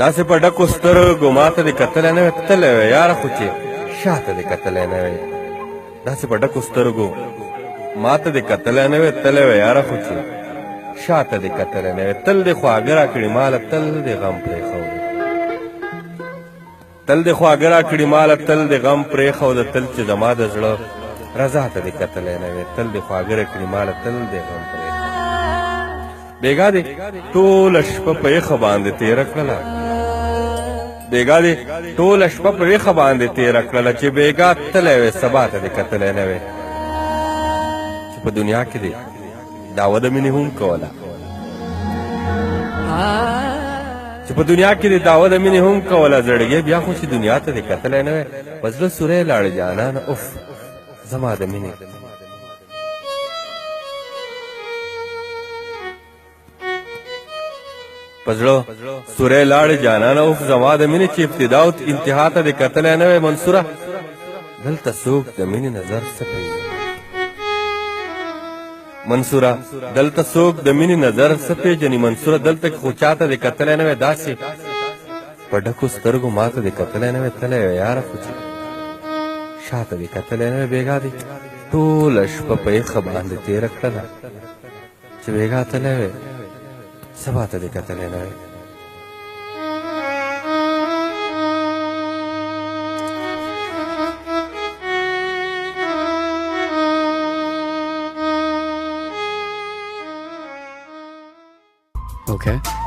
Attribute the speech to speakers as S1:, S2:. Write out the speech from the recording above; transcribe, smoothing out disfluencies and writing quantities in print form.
S1: داسې په ډکو سترګو ماته دې کتلی نه وې تللی وې یاره خو چې شاته دې کتلی نه وې داسې په ډکو سترګو ماته دې کتلی نه وې تللی وې یاره خو چې شاته دې کتلی نه وې تل دې خواږه راکړي ماله تل دې غم پرېښودی تل دې خواږه راکړي ماله تل دې غم پرېښوده تل چې زما د زړه رضا ته دې کتلی نه وې تل دې خواږه راکړي ماله تل دې غم پرېښوده بېګا دې ټوله شپه په یخه باندې تېره کړله بېګا دې ټوله شپه په یخه باندې تېره کړله چې بېګا تللی وې سبا ته دې کتلی نه وې چې په دنیا کې دې دعوه د مینې هم کوله چې په دنیا کې دې دعوه د مینې هم کوله زړګی بیا خو چې دنیا ته دې کتلی نه وې په زړه سوری لاړې جانانه اف زما د مینې په زړه سوری لاړې جانانه اوف زما د مینې چې ابتدا او انتها ته دې کتلی نه وې منصوره دلته څوک د مینې نظر څه کوي منصوره دلته څوک د مینې نظر څه پېژني منصوره دلته خو چاته دې کتلی نه وې داسې په ډکو سترګو ماته دې کتلی نه وې تللی وې یاره خو چې شاته دې کتلی نه وې بېګا دې ټوله شپه په یخه باندې تېره کړله چې بېګا تللی وې سبا ته دې کتلی نه وې
S2: Okay.